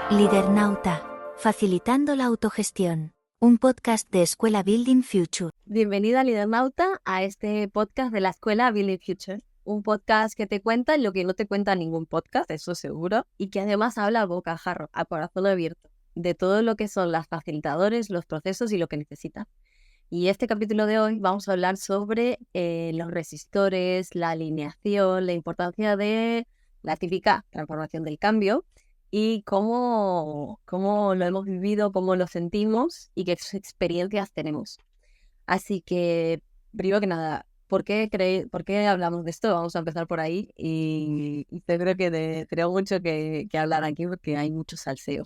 Lidernauta, facilitando la autogestión. Un podcast de Escuela Building Future. Bienvenida, Lidernauta, a este podcast de la Escuela Building Future. Un podcast que te cuenta lo que no te cuenta ningún podcast, eso seguro, y que además habla a bocajarro, a corazón abierto, de todo lo que son las facilitadores, los procesos y lo que necesitas. Y este capítulo de hoy vamos a hablar sobre los resistores, la alineación, la importancia de la típica transformación del cambio y cómo lo hemos vivido, cómo lo sentimos y qué experiencias tenemos. Así que, primero que nada, ¿por qué hablamos de esto? Vamos a empezar por ahí y yo creo que tenemos mucho que hablar aquí porque hay mucho salseo.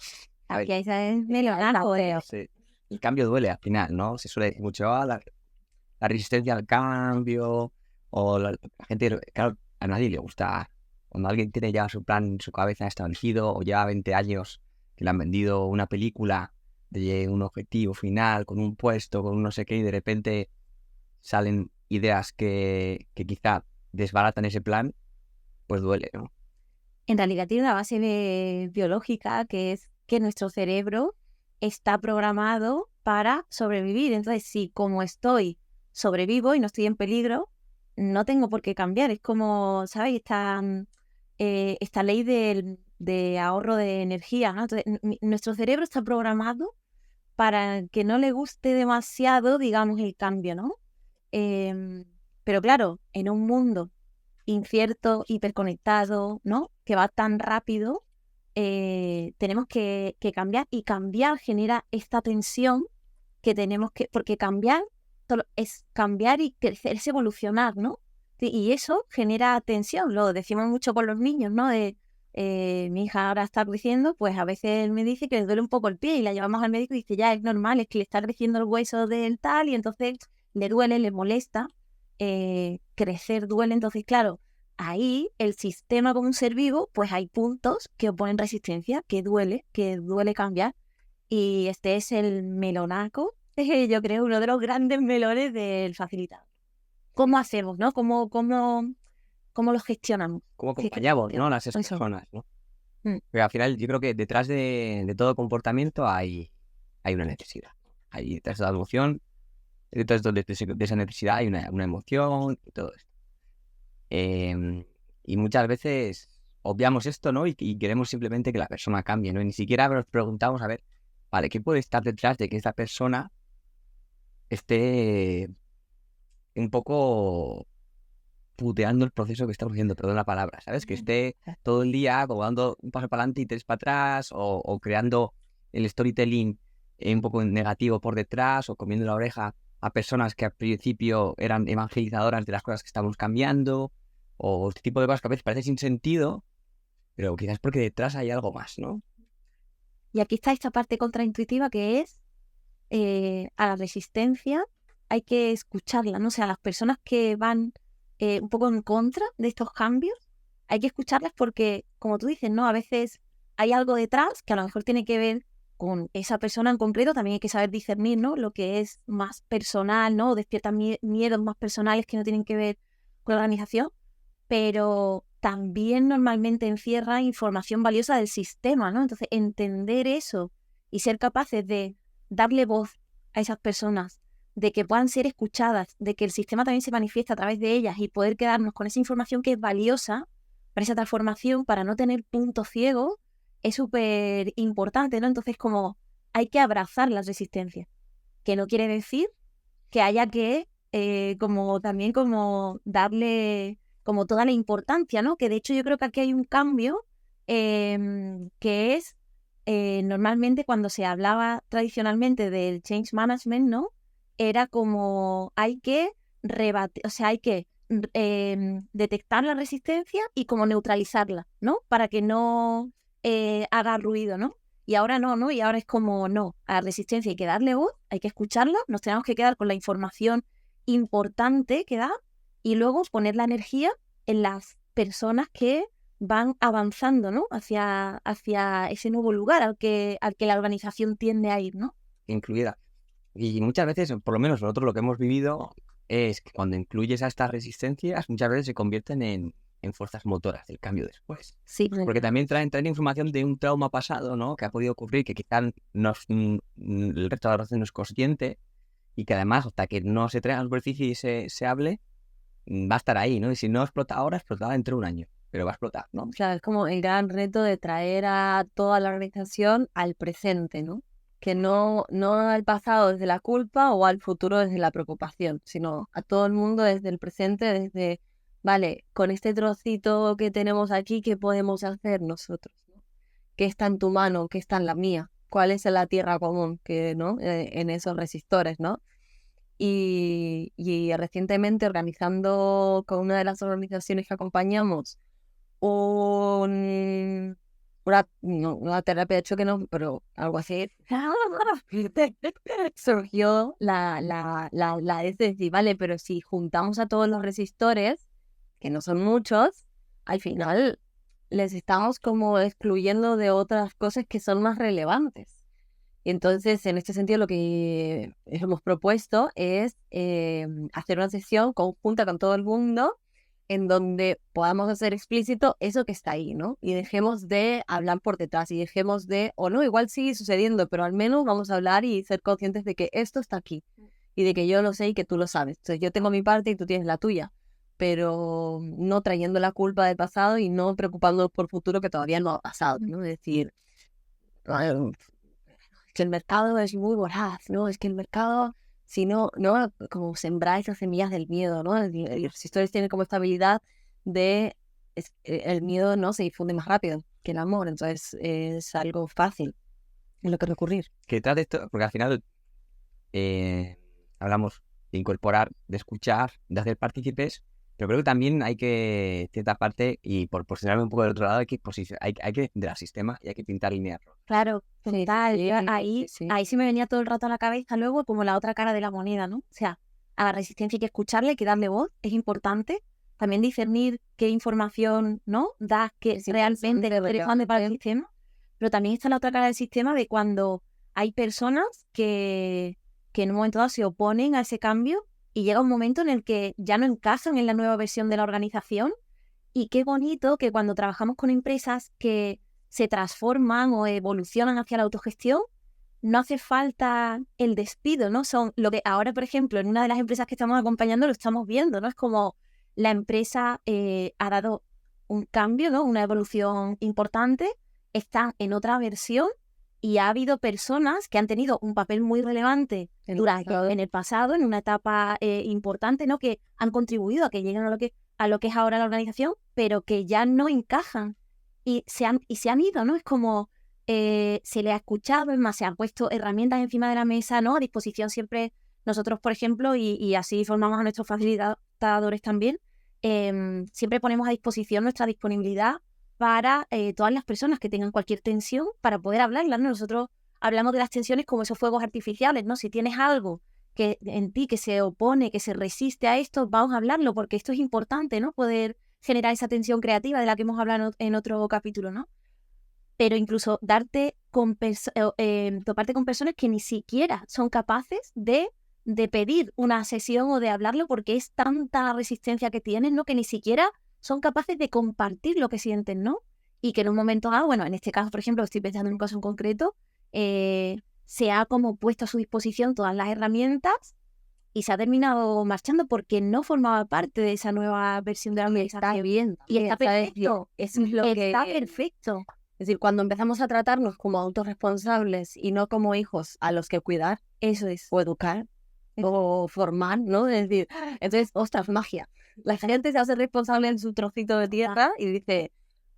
A ver, Aquí hay salseo. sí, el cambio duele al final, ¿no? Se suele decir mucho la resistencia al cambio o la gente, claro, a nadie le gusta. Cuando alguien tiene ya su plan en su cabeza establecido o lleva 20 años que le han vendido una película de un objetivo final, con un puesto, con un no sé qué, y de repente salen ideas que quizá desbaratan ese plan, pues duele, ¿no? En realidad tiene una base biológica que es que nuestro cerebro está programado para sobrevivir. Entonces, si como sobrevivo y no estoy en peligro, no tengo por qué cambiar. Es como, ¿sabes? Esta ley de ahorro de energía, ¿no? Entonces, nuestro cerebro está programado para que no le guste demasiado, digamos, el cambio, ¿no? Pero claro, en un mundo incierto, hiperconectado, ¿no? Que va tan rápido, tenemos que cambiar, y cambiar genera esta tensión que tenemos que, porque cambiar es cambiar y crecer, es evolucionar, ¿no? Y eso genera tensión, lo decimos mucho con los niños, ¿no? Mi hija ahora está creciendo, pues a veces me dice que le duele un poco el pie y la llevamos al médico y dice, ya es normal, es que le está creciendo el hueso del tal y entonces le duele, le molesta. Crecer duele, entonces claro, ahí el sistema como un ser vivo, pues hay puntos que oponen resistencia, que duele cambiar, y este es el melonaco, yo creo, uno de los grandes melones del facilitador. ¿Cómo hacemos, no? ¿Cómo lo gestionamos? ¿Cómo acompañamos, ¿no? Las personas, ¿no? Pero al final yo creo que detrás de todo comportamiento hay una necesidad. Hay detrás de la emoción, detrás de esa necesidad hay una emoción y todo esto. Y muchas veces obviamos esto, ¿no? Y queremos simplemente que la persona cambie, ¿no? Y ni siquiera nos preguntamos, a ver, vale, ¿qué puede estar detrás de que esta persona esté un poco puteando el proceso que estamos haciendo, perdón la palabra, ¿sabes? Que esté todo el día como dando un paso para adelante y tres para atrás, o creando el storytelling un poco negativo por detrás, o comiendo la oreja a personas que al principio eran evangelizadoras de las cosas que estamos cambiando, o este tipo de cosas que a veces parece sin sentido, pero quizás porque detrás hay algo más, ¿no? Y aquí está esta parte contraintuitiva que es a la resistencia hay que escucharla, ¿no? O sea, las personas que van un poco en contra de estos cambios, hay que escucharlas porque, como tú dices, ¿no? A veces hay algo detrás que a lo mejor tiene que ver con esa persona en concreto. También hay que saber discernir, ¿no? Lo que es más personal, ¿no? Despierta miedos más personales que no tienen que ver con la organización, pero también normalmente encierra información valiosa del sistema, ¿no? Entonces, entender eso y ser capaces de darle voz a esas personas, de que puedan ser escuchadas, de que el sistema también se manifiesta a través de ellas y poder quedarnos con esa información que es valiosa para esa transformación, para no tener puntos ciegos, es súper importante, ¿no? Entonces, como hay que abrazar la resistencia, que no quiere decir que haya que como darle como toda la importancia, ¿no? Que de hecho yo creo que aquí hay un cambio que es normalmente cuando se hablaba tradicionalmente del change management, ¿no? Era como hay que rebatir, o sea, hay que detectar la resistencia y como neutralizarla, ¿no? Para que no haga ruido, ¿no? Y ahora no, y ahora es como no, a la resistencia hay que darle voz, hay que escucharla, nos tenemos que quedar con la información importante que da y luego poner la energía en las personas que van avanzando, ¿no? Hacia ese nuevo lugar al que la organización tiende a ir, ¿no? Incluida. Y muchas veces, por lo menos nosotros lo que hemos vivido es que cuando incluyes a estas resistencias, muchas veces se convierten en en fuerzas motoras del cambio después. Sí, Porque también traen información de un trauma pasado, ¿no? Que ha podido ocurrir, que quizás el resto de la relación no es consciente y que además hasta que no se traiga a la superficie y se hable, va a estar ahí, ¿no? Y si no explota ahora, explotará dentro de un año, pero va a explotar, ¿no? claro, es como el gran reto de traer a toda la organización al presente, ¿no? Que no al pasado desde la culpa o al futuro desde la preocupación, sino a todo el mundo desde el presente, desde, vale, con este trocito que tenemos aquí, ¿qué podemos hacer nosotros, ¿no? ¿Qué está en tu mano? ¿Qué está en la mía? ¿Cuál es la tierra común que, ¿no? En esos resistores, ¿no? Y recientemente organizando con una de las organizaciones que acompañamos una terapia de choque, no, pero algo así, surgió es decir, vale, pero si juntamos a todos los resistores, que no son muchos, al final les estamos como excluyendo de otras cosas que son más relevantes. Y entonces, en este sentido, lo que hemos propuesto es hacer una sesión conjunta con todo el mundo en donde podamos hacer explícito eso que está ahí, ¿no? Y dejemos de hablar por detrás y dejemos de, o no, igual sigue sucediendo, pero al menos vamos a hablar y ser conscientes de que esto está aquí y de que yo lo sé y que tú lo sabes. Entonces, yo tengo mi parte y tú tienes la tuya, pero no trayendo la culpa del pasado y no preocupándonos por futuro que todavía no ha pasado, ¿no? Es decir, que el mercado es muy voraz, ¿no? Es que el mercado, si no, como sembrar esas semillas del miedo, ¿no? Los resistores tienen como esta habilidad de, el miedo, ¿no? Se difunde más rápido que el amor, entonces es algo fácil en lo que recurrir. Que detrás de esto, porque al final hablamos de incorporar, de escuchar, de hacer partícipes, pero creo que también hay que, cierta parte, y por posicionarme un poco del otro lado, hay que entender al sistema y hay que pintar líneas rojas. Claro, Sí, total. sí, Ahí sí. se me venía todo el rato a la cabeza luego como la otra cara de la moneda, ¿no? O sea, a la resistencia hay que escucharle, hay que darle voz, es importante. También discernir qué información, ¿no? Da que Es realmente es importante, relevante para el sistema. Pero también está la otra cara del sistema de cuando hay personas que en un momento dado se oponen a ese cambio y llega un momento en el que ya no encajan en la nueva versión de la organización. Y qué bonito que cuando trabajamos con empresas que se transforman o evolucionan hacia la autogestión, no hace falta el despido, ¿no? Son lo que ahora, por ejemplo, en una de las empresas que estamos acompañando lo estamos viendo, ¿no? Es como la empresa ha dado un cambio, ¿no? Una evolución importante, está en otra versión y ha habido personas que han tenido un papel muy relevante en el pasado, en una etapa importante, ¿no? Que han contribuido a que lleguen a lo que es ahora la organización, pero que ya no encajan y se han ido, ¿no? Es como se le ha escuchado, es más, se han puesto herramientas encima de la mesa, ¿no? A disposición siempre nosotros, por ejemplo, y así formamos a nuestros facilitadores también, siempre ponemos a disposición nuestra disponibilidad para todas las personas que tengan cualquier tensión para poder hablarla, ¿no? Nosotros hablamos de las tensiones como esos fuegos artificiales, ¿no? Si tienes algo que en ti que se opone, que se resiste a esto, vamos a hablarlo porque esto es importante, ¿no? Poder generar esa tensión creativa de la que hemos hablado en otro capítulo, ¿no? Pero incluso toparte con personas que ni siquiera son capaces de pedir una sesión o de hablarlo porque es tanta resistencia que tienen, ¿no? Que ni siquiera son capaces de compartir lo que sienten, ¿no? Y que en un momento dado, bueno, en este caso, por ejemplo, estoy pensando en un caso en concreto, se ha como puesto a su disposición todas las herramientas y se ha terminado marchando porque no formaba parte de esa nueva versión de la organización. Está bien. Y está perfecto. Eso es lo Está que... perfecto. Es decir, cuando empezamos a tratarnos como autorresponsables y no como hijos a los que cuidar Eso es. o educar o formar, ¿no? Es decir, entonces, ostras, magia. La gente se hace responsable en su trocito de tierra y dice,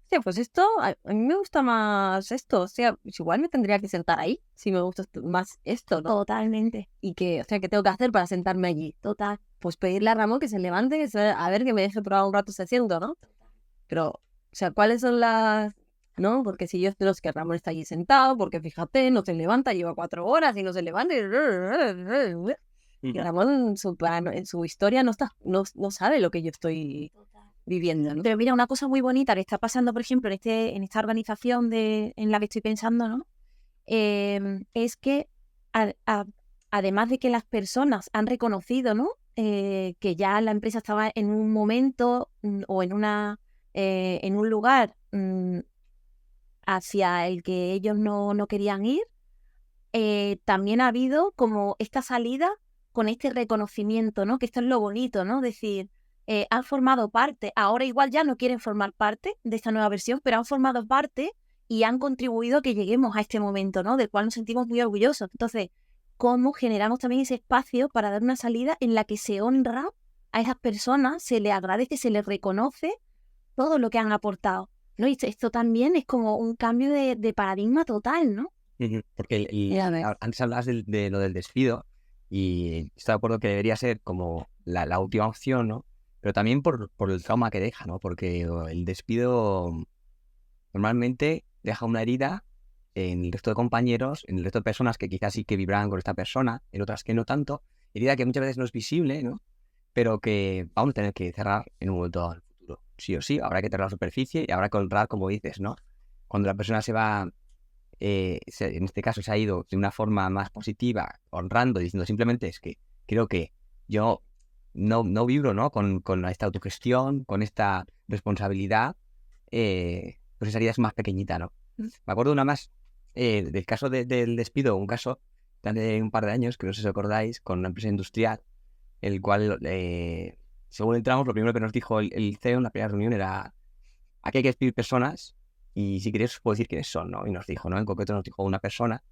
hostia, pues esto, a mí me gusta más esto, o sea, pues igual me tendría que sentar ahí si me gusta más esto, ¿no? Totalmente. Y que, o sea, ¿qué tengo que hacer para sentarme allí? Total. Pues pedirle a Ramón que se levante, a ver que me deje probar un rato se siento, ¿no? Pero, o sea, ¿cuáles son las...? ¿No? Porque si yo estoy los que Ramón está allí sentado, porque fíjate, no se levanta, lleva 4 horas y no se levanta. Y Ramón en su historia no sabe lo que yo estoy viviendo, ¿no? Pero mira, una cosa muy bonita que está pasando, por ejemplo, en esta organización en la que estoy pensando, ¿no? Es que además de que las personas han reconocido, ¿no? Que ya la empresa estaba en un momento o en una en un lugar hacia el que ellos no querían ir, también ha habido como esta salida con este reconocimiento, ¿no? Que esto es lo bonito, ¿no? Decir, han formado parte, ahora igual ya no quieren formar parte de esta nueva versión, pero han formado parte y han contribuido a que lleguemos a este momento, ¿no? Del cual nos sentimos muy orgullosos. Entonces, ¿cómo generamos también ese espacio para dar una salida en la que se honra a esas personas, se les agradece, se les reconoce todo lo que han aportado, ¿no? Y esto también es como un cambio de paradigma total, ¿no? Porque Ya ves. antes hablabas de lo del despido y estoy de acuerdo que debería ser como la última opción, ¿no? Pero también por el trauma que deja, ¿no? Porque el despido normalmente deja una herida en el resto de compañeros, en el resto de personas que quizás sí que vibran con esta persona, en otras que no tanto, herida que muchas veces no es visible, ¿no? Pero que vamos a tener que cerrar en un momento dado en el futuro. Sí o sí, habrá que cerrar la superficie y habrá que honrar, como dices, ¿no? Cuando la persona se va, en este caso se ha ido de una forma más positiva, honrando, diciendo simplemente es que creo que yo no vibro, ¿no? Con esta autogestión, con esta responsabilidad, pues esa herida es más pequeñita, ¿no? Me acuerdo una más del caso del despido, un caso de un par de años, que no sé si os acordáis, con una empresa industrial, el cual, según entramos, lo primero que nos dijo el CEO en la primera reunión era: aquí hay que despedir personas y si queréis os puedo decir quiénes son, ¿no? Y nos dijo, ¿no? En concreto nos dijo una persona,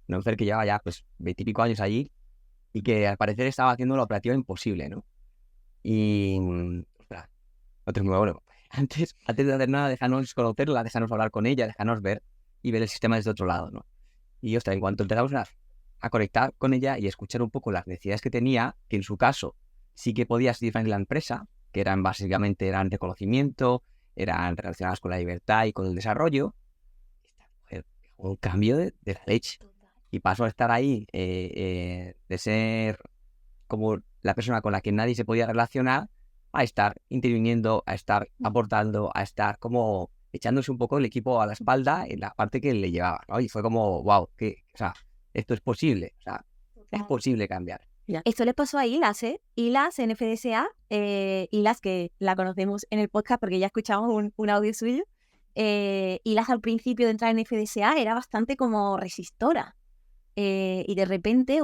una mujer que llevaba ya pues 20 y pico años allí y que al parecer estaba haciendo la operativa imposible, ¿no? Y, ostras, nosotros muy bueno, antes de hacer nada, déjanos conocerla, déjanos hablar con ella, déjanos ver y ver el sistema desde otro lado, ¿no? Y ostras, en cuanto empezamos a conectar con ella y escuchar un poco las necesidades que tenía, que en su caso sí que podía diferenciar la empresa, que eran básicamente reconocimiento, eran relacionadas con la libertad y con el desarrollo, esta mujer dejó un cambio de la leche y pasó a estar ahí, de ser como la persona con la que nadie se podía relacionar, a estar interviniendo, a estar aportando, a estar como echándose un poco el equipo a la espalda en la parte que le llevaba, ¿no? Y fue como, wow, o sea, esto es posible, o sea, es posible cambiar. Esto le pasó a Ilas, ¿eh? Ilas en FDSA, Ilas que la conocemos en el podcast porque ya escuchamos un audio suyo. Ilas al principio de entrar en FDSA era bastante como resistora. Y de repente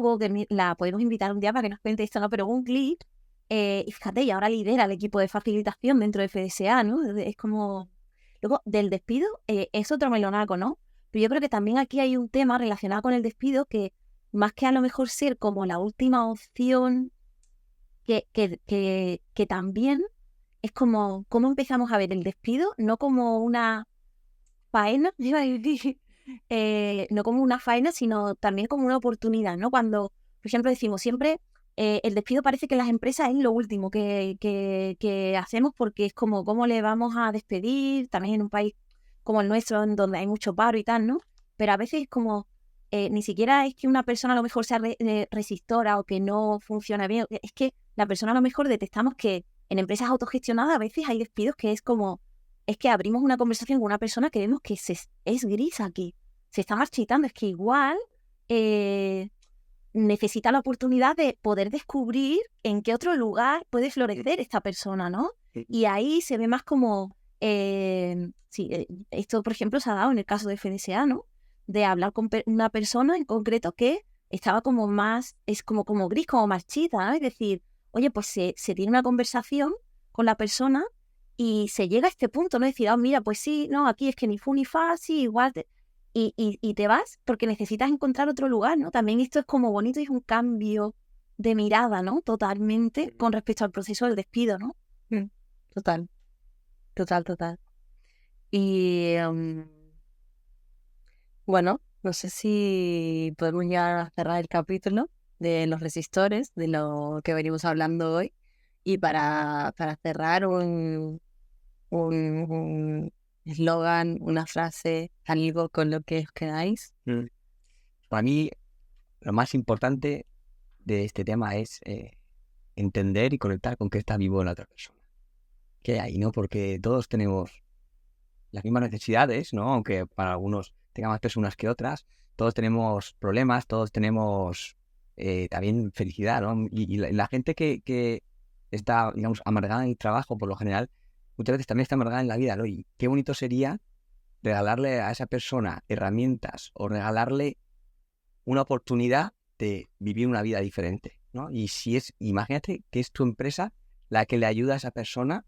la podemos invitar un día para que nos cuente esto, ¿no? Pero hubo un clic, y fíjate, y ahora lidera el equipo de facilitación dentro de FDSA, ¿no? Es como... Luego, del despido, es otro melonaco, ¿no? Pero yo creo que también aquí hay un tema relacionado con el despido que, más que a lo mejor ser como la última opción, que también es como cómo empezamos a ver el despido, no como una faena, iba a decir, no como una faena, sino también como una oportunidad, ¿no? Cuando, por ejemplo, decimos siempre, el despido parece que en las empresas es lo último que hacemos porque es como, ¿cómo le vamos a despedir? También en un país como el nuestro, en donde hay mucho paro y tal, ¿no? Pero a veces es como, ni siquiera es que una persona a lo mejor sea resistora o que no funciona bien, es que la persona a lo mejor detectamos que en empresas autogestionadas a veces hay despidos que es como, es que abrimos una conversación con una persona que vemos que es gris aquí, se está marchitando, es que igual necesita la oportunidad de poder descubrir en qué otro lugar puede florecer esta persona, ¿no? Y ahí se ve más como, esto por ejemplo se ha dado en el caso de FDSA, ¿no? De hablar con una persona en concreto que estaba como más, es como gris, como marchita, ¿no? Es decir, oye, pues se tiene una conversación con la persona y se llega a este punto, ¿no? Es decir, mira, pues sí, no, aquí es que ni fu ni fa, sí, igual, y te vas porque necesitas encontrar otro lugar, ¿no? También esto es como bonito y es un cambio de mirada, ¿no? Totalmente con respecto al proceso del despido, ¿no? Total. Y bueno, no sé si podemos ya cerrar el capítulo de los resistores, de lo que venimos hablando hoy. Y para cerrar un eslogan, una frase, algo con lo que os quedáis. Para mí, lo más importante de este tema es entender y conectar con qué está vivo la otra persona. ¿Qué hay, no? Porque todos tenemos las mismas necesidades, ¿no? Aunque para algunos tenga más personas que otras, todos tenemos problemas, todos tenemos también felicidad, ¿no? Y la gente que está, digamos, amargada en el trabajo, por lo general, muchas veces también está amargada en la vida, ¿no? Y qué bonito sería regalarle a esa persona herramientas o regalarle una oportunidad de vivir una vida diferente, ¿no? Y imagínate que es tu empresa la que le ayuda a esa persona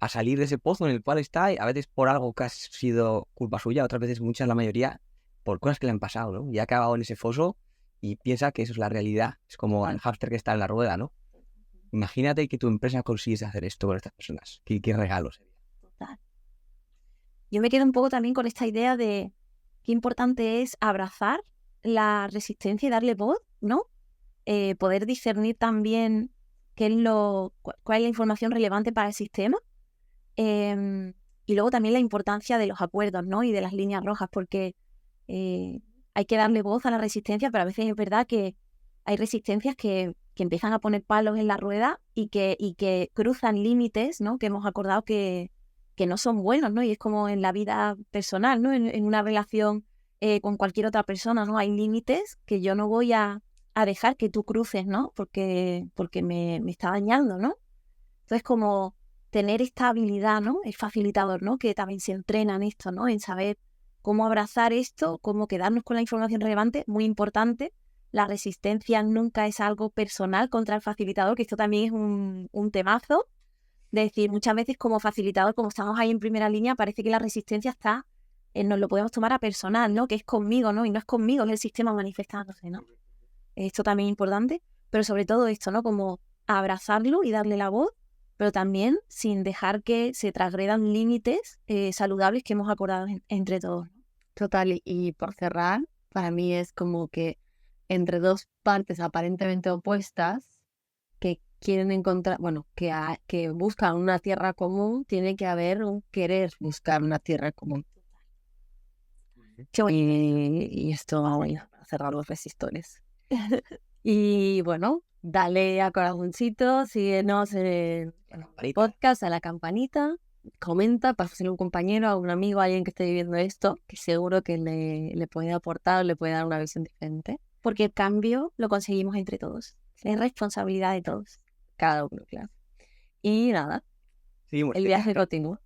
a salir de ese pozo en el cual está, y a veces por algo que ha sido culpa suya, otras veces, la mayoría, por cosas que le han pasado, ¿no? Y ha acabado en ese foso y piensa que eso es la realidad. Es como el hámster que está en la rueda, ¿no? Imagínate que tu empresa consiguiese hacer esto con estas personas. ¿Qué regalo sería? Total. Yo me quedo un poco también con esta idea de qué importante es abrazar la resistencia y darle voz, ¿no? Poder discernir también cuál es la información relevante para el sistema. Y luego también la importancia de los acuerdos, ¿no? Y de las líneas rojas, porque hay que darle voz a la resistencia, pero a veces es verdad que hay resistencias que empiezan a poner palos en la rueda y que cruzan límites, ¿no? Que hemos acordado que no son buenos, ¿no? Y es como en la vida personal, ¿no? En una relación con cualquier otra persona, ¿no? Hay límites que yo no voy a dejar que tú cruces, ¿no? Porque me está dañando, ¿no? Entonces, como tener esta habilidad, ¿no? El facilitador, ¿no? Que también se entrena en esto, ¿no? En saber cómo abrazar esto, cómo quedarnos con la información relevante, muy importante. La resistencia nunca es algo personal contra el facilitador, que esto también es un temazo. De decir, muchas veces como facilitador, como estamos ahí en primera línea, parece que la resistencia está, nos lo podemos tomar a personal, ¿no? Que es conmigo, ¿no? Y no es conmigo, es el sistema manifestándose, ¿no? Esto también es importante, pero sobre todo esto, ¿no? Como abrazarlo y darle la voz, pero también sin dejar que se transgredan límites saludables que hemos acordado entre todos, ¿no? Total, y por cerrar, para mí es como que entre dos partes aparentemente opuestas que quieren encontrar, bueno, que buscan una tierra común, tiene que haber un querer buscar una tierra común. Y esto, bueno, para cerrar los resistores. Y bueno, dale a corazoncito, síguenos en el podcast, a la campanita, comenta, pásaselo a un compañero, a un amigo, a alguien que esté viviendo esto, que seguro que le puede aportar, le puede dar una visión diferente. Porque el cambio lo conseguimos entre todos. Es responsabilidad de todos. Cada uno, claro. Y nada, Seguimos. el viaje continúa.